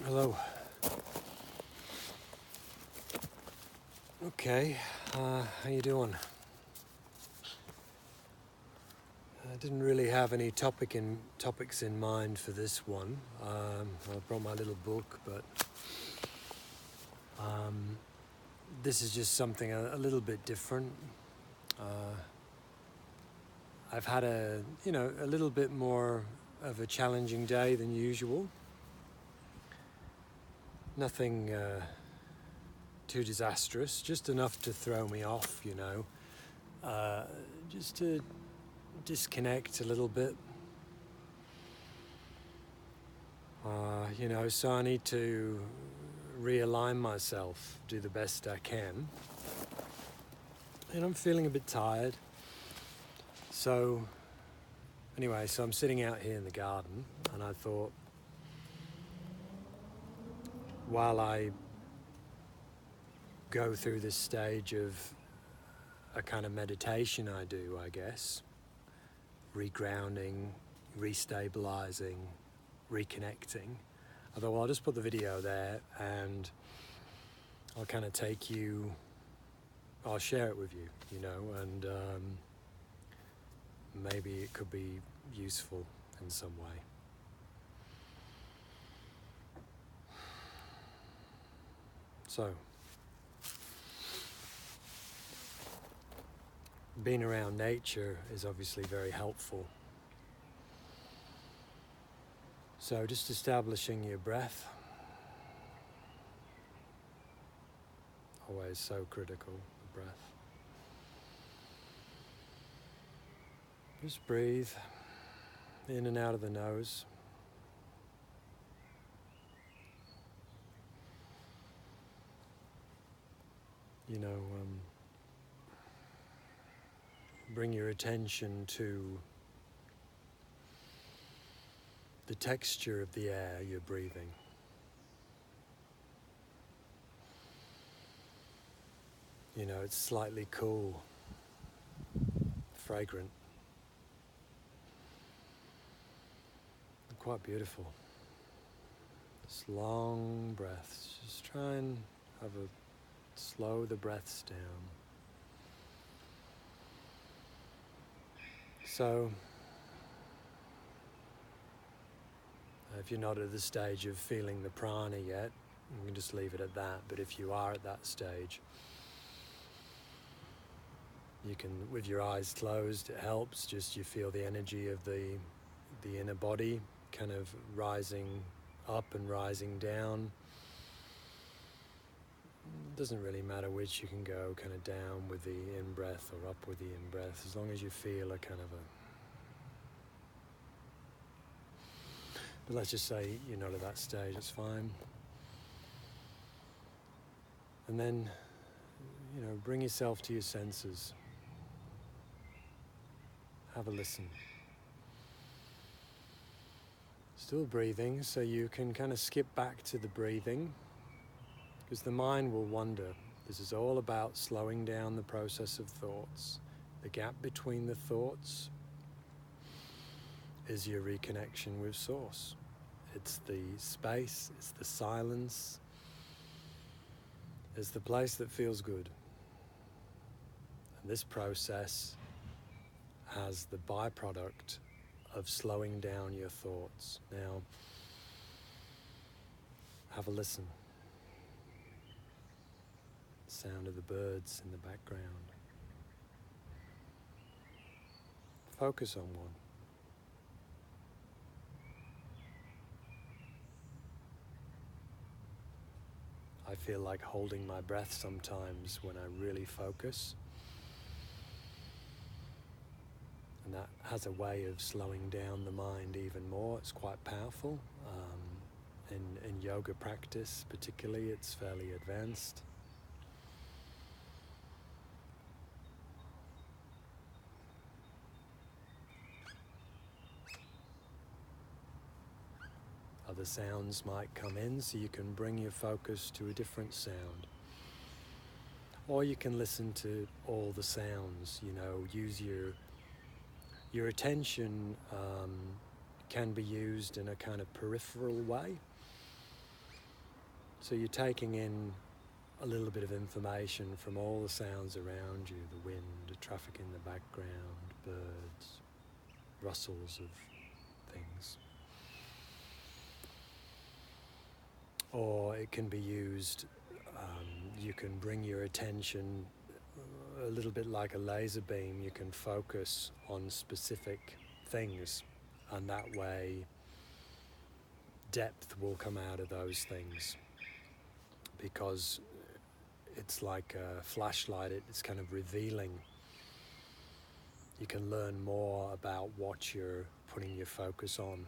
Hello. Okay, how you doing? I didn't really have any topics in mind for this one. I brought my little book, but this is just something a little bit different. I've had a little bit more of a challenging day than usual. Nothing too disastrous, just enough to throw me off, just to disconnect a little bit. So I need to realign myself, do the best I can. And I'm feeling a bit tired. So anyway, I'm sitting out here in the garden, and I thought, while I go through this stage of a kind of meditation I do, I guess, regrounding, restabilizing, reconnecting, I thought, well, I'll just put the video there and I'll kind of I'll share it with you, and maybe it could be useful in some way. So, being around nature is obviously very helpful. So just establishing your breath, always so critical, the breath. Just breathe in and out of the nose. Bring your attention to the texture of the air you're breathing. It's slightly cool, fragrant, quite beautiful. Just long breaths. Just try and slow the breaths down. So, if you're not at the stage of feeling the prana yet, you can just leave it at that. But if you are at that stage, you can, with your eyes closed, it helps. Just you feel the energy of the inner body kind of rising up and rising down. It doesn't really matter which, you can go kind of down with the in-breath or up with the in-breath, as long as you feel a kind of but let's just say you're not at that stage, it's fine. And then, bring yourself to your senses. Have a listen. Still breathing, so you can kind of skip back to the breathing, because the mind will wander. This is all about slowing down the process of thoughts. The gap between the thoughts is your reconnection with Source. It's the space, it's the silence, it's the place that feels good. And this process has the byproduct of slowing down your thoughts. Now, have a listen. Sound of the birds in the background. Focus on one. I feel like holding my breath sometimes when I really focus. And that has a way of slowing down the mind even more. It's quite powerful. In yoga practice particularly, it's fairly advanced. Other sounds might come in, so you can bring your focus to a different sound. Or you can listen to all the sounds, use your attention can be used in a kind of peripheral way. So you're taking in a little bit of information from all the sounds around you, the wind, the traffic in the background, birds, rustles of things. Or it can be used, you can bring your attention a little bit like a laser beam. You can focus on specific things, and that way depth will come out of those things, because it's like a flashlight. It's kind of revealing. You can learn more about what you're putting your focus on,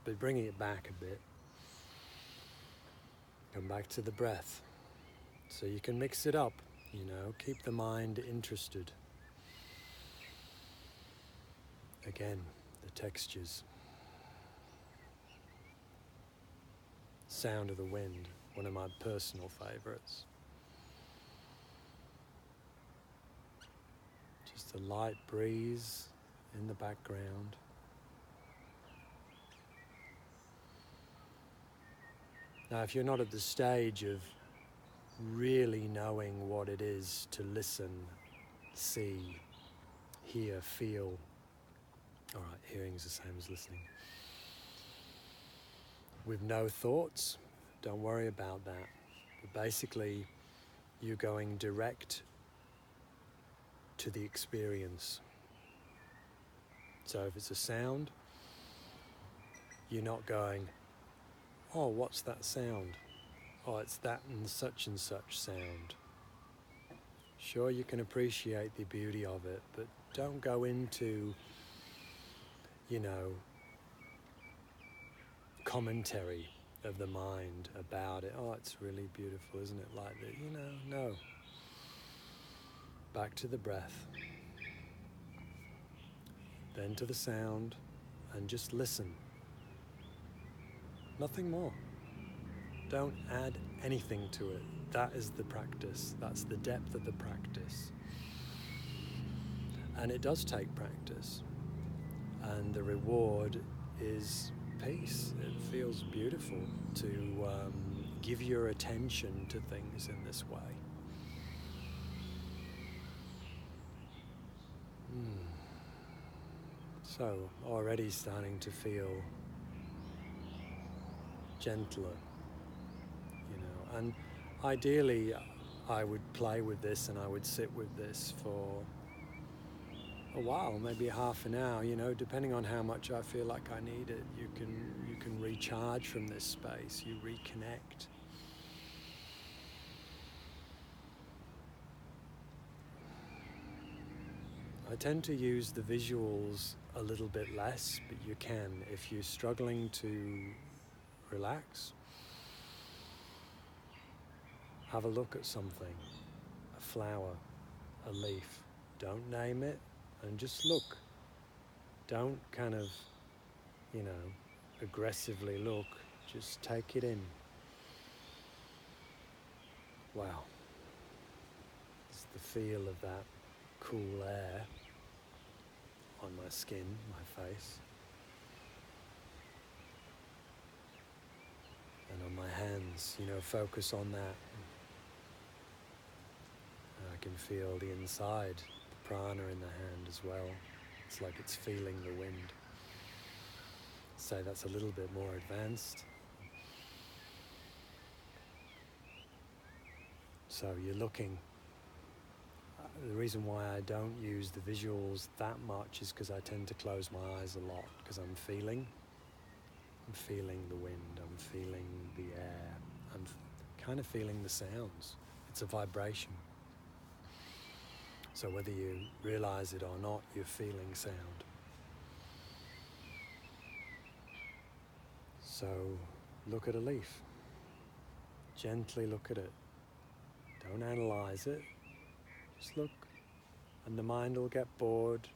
but bringing it back a bit. Come back to the breath. So you can mix it up, keep the mind interested. Again, the textures. Sound of the wind, one of my personal favorites. Just a light breeze in the background. Now, if you're not at the stage of really knowing what it is to listen, see, hear, feel, all right, hearing's the same as listening. With no thoughts, don't worry about that. But basically, you're going direct to the experience. So if it's a sound, you're not going, oh, what's that sound? Oh, it's that and such sound. Sure, you can appreciate the beauty of it, but don't go into, commentary of the mind about it. Oh, it's really beautiful, isn't it? Like that, no. Back to the breath. Then to the sound, and just listen. Nothing more. Don't add anything to it. That is the practice. That's the depth of the practice. And it does take practice. And the reward is peace. It feels beautiful to give your attention to things in this way. So, already starting to feel gentler. And ideally I would play with this and I would sit with this for a while, maybe half an hour, depending on how much I feel like I need it. You can recharge from this space, you reconnect. I tend to use the visuals a little bit less, but you can if you're struggling to relax. Have a look at something, a flower, a leaf. Don't name it, and just look. Don't kind of, aggressively look. Just take it in. Wow. It's the feel of that cool air on my skin, my face. And on my hands, focus on that. I can feel the inside, the prana in the hand as well. It's like it's feeling the wind. So that's a little bit more advanced. So you're looking. The reason why I don't use the visuals that much is because I tend to close my eyes a lot, because I'm feeling the wind, I'm feeling the air, I'm kind of feeling the sounds. It's a vibration. So whether you realize it or not, you're feeling sound. So look at a leaf. Gently look at it. Don't analyze it. Just look. And the mind will get bored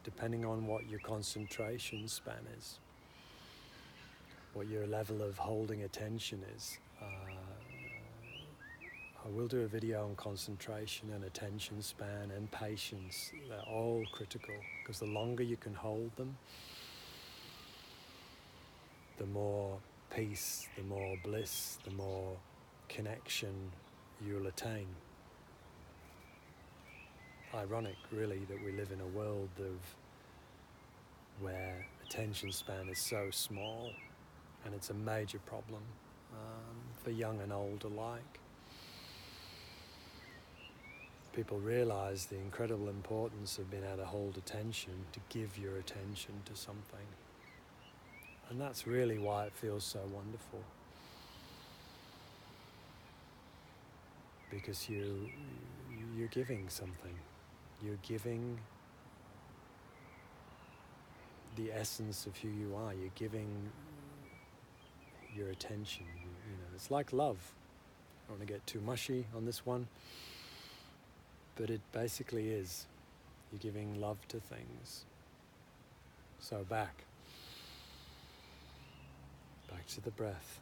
depending on what your concentration span is, what your level of holding attention is. I will do a video on concentration and attention span and patience. They're all critical, because the longer you can hold them, the more peace, the more bliss, the more connection you'll attain. Ironic, really, that we live in a world where attention span is so small, and it's a major problem for young and old alike. People realize the incredible importance of being able to hold attention, to give your attention to something. And that's really why it feels so wonderful. Because you're giving something. You're giving the essence of who you are. You're giving your attention. You know, it's like love. I don't want to get too mushy on this one, but it basically is. You're giving love to things. So back to the breath.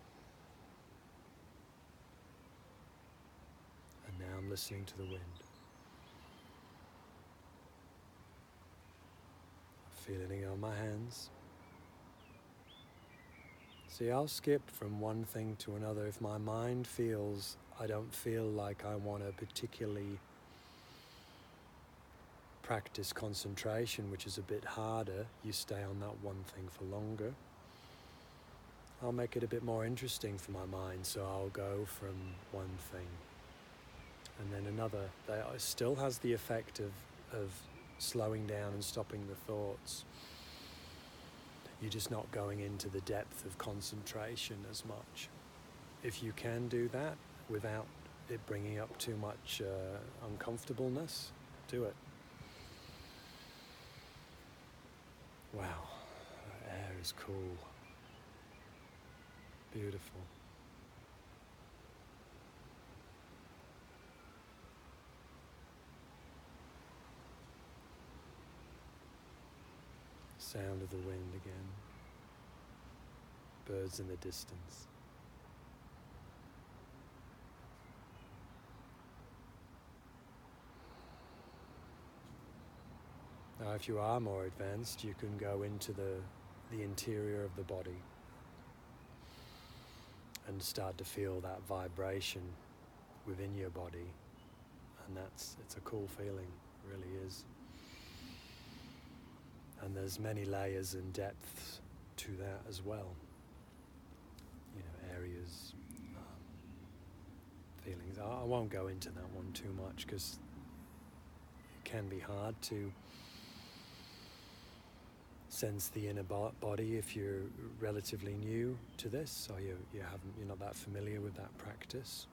And now I'm listening to the wind. Feeling it on my hands. See, I'll skip from one thing to another. If my mind feels I don't feel like I want to particularly practice concentration, which is a bit harder, you stay on that one thing for longer. I'll make it a bit more interesting for my mind, so I'll go from one thing and then another. That still has the effect of slowing down and stopping the thoughts. You're just not going into the depth of concentration as much. If you can do that without it bringing up too much uncomfortableness, do it. Wow, the air is cool. Beautiful. Sound of the wind again. Birds in the distance. Now, if you are more advanced, you can go into the interior of the body and start to feel that vibration within your body, and it's a cool feeling, it really is. And there's many layers and depths to that as well. You know, areas, feelings. I won't go into that one too much because it can be hard to sense the inner body if you're relatively new to this, or you're not that familiar with that practice.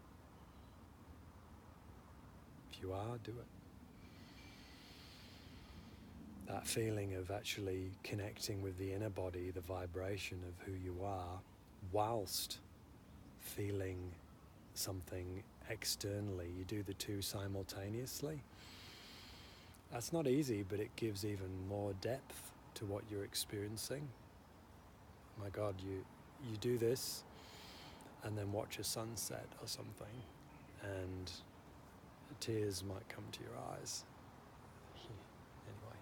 If you are, do it. That feeling of actually connecting with the inner body, the vibration of who you are, whilst feeling something externally. You do the two simultaneously. That's not easy, but it gives even more depth to what you're experiencing. My God, you do this and then watch a sunset or something, and tears might come to your eyes. Anyway.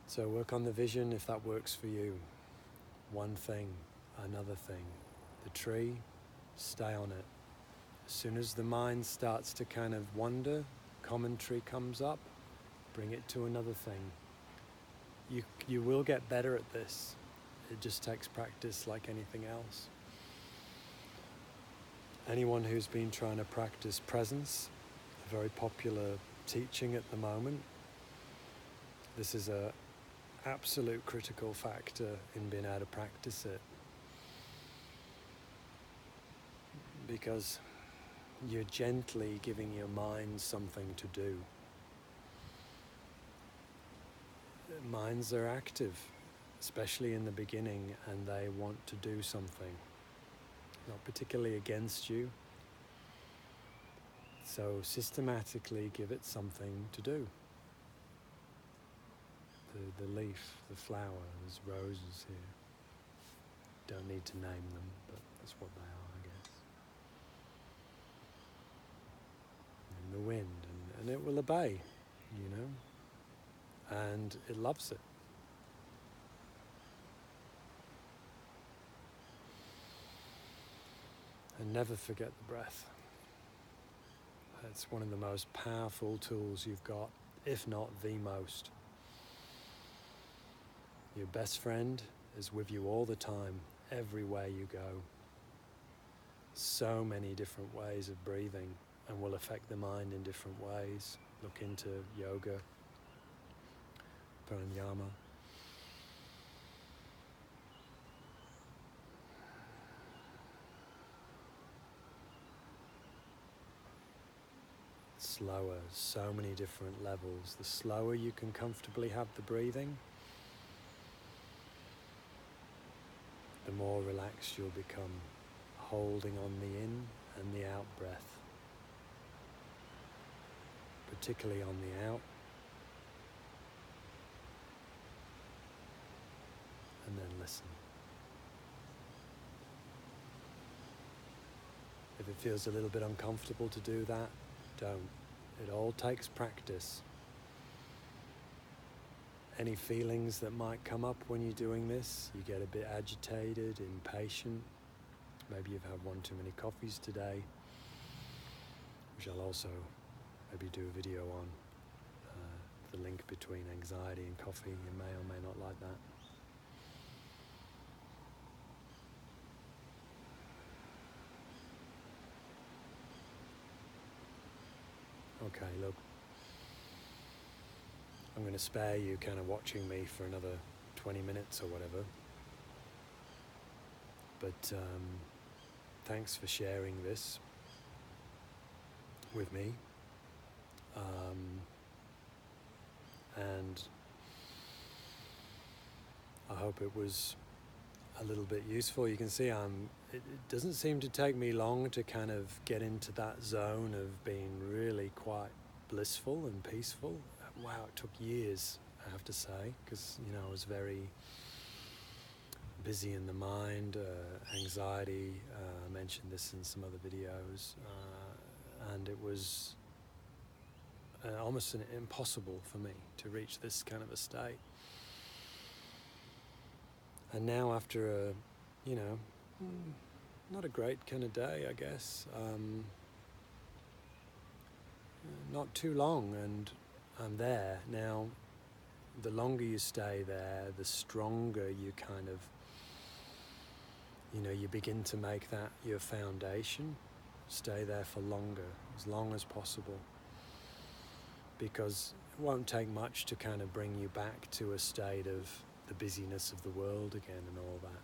So work on the vision if that works for you. One thing, another thing. The tree, stay on it. As soon as the mind starts to kind of wander, commentary comes up, bring it to another thing. You will get better at this. It just takes practice like anything else. Anyone who's been trying to practice presence, a very popular teaching at the moment, this is a absolute critical factor in being able to practice it. Because you're gently giving your mind something to do. Minds are active, especially in the beginning, and they want to do something, not particularly against you. So systematically give it something to do. The leaf, the flower, there's roses here. Don't need to name them, but that's what they are, I guess. And the wind, and it will obey, you know, and it loves it. never forget the breath. It's one of the most powerful tools you've got, if not the most. Your best friend is with you all the time, everywhere you go. So many different ways of breathing and will affect the mind in different ways. Look into yoga, pranayama. Slower, so many different levels. The slower you can comfortably have the breathing, the more relaxed you'll become, holding on the in and the out breath, particularly on the out, and then listen. If it feels a little bit uncomfortable to do that, don't. It all takes practice. Any feelings that might come up when you're doing this, you get a bit agitated, impatient, maybe you've had one too many coffees today, which I'll also maybe do a video on, the link between anxiety and coffee. You may or may not like that. Okay, look, I'm going to spare you kind of watching me for another 20 minutes or whatever. But thanks for sharing this with me. And I hope it was a little bit useful. You can see it doesn't seem to take me long to kind of get into that zone of being really quite blissful and peaceful. Wow, it took years, I have to say, because I was very busy in the mind, anxiety. I mentioned this in some other videos, and it was almost impossible for me to reach this kind of a state. And now after a, not a great kind of day, I guess, not too long, and I'm there. Now, the longer you stay there, the stronger you kind of, you begin to make that your foundation. Stay there for longer, as long as possible. Because it won't take much to kind of bring you back to a state of the busyness of the world again and all that.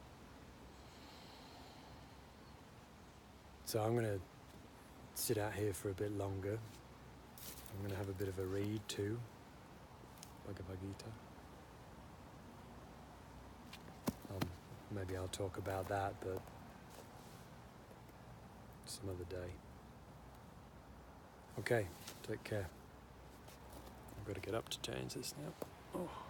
So I'm going to sit out here for a bit longer. I'm going to have a bit of a read too, Bhagavad Gita. Maybe I'll talk about that, but some other day. Okay, take care. I've got to get up to change this now. Oh.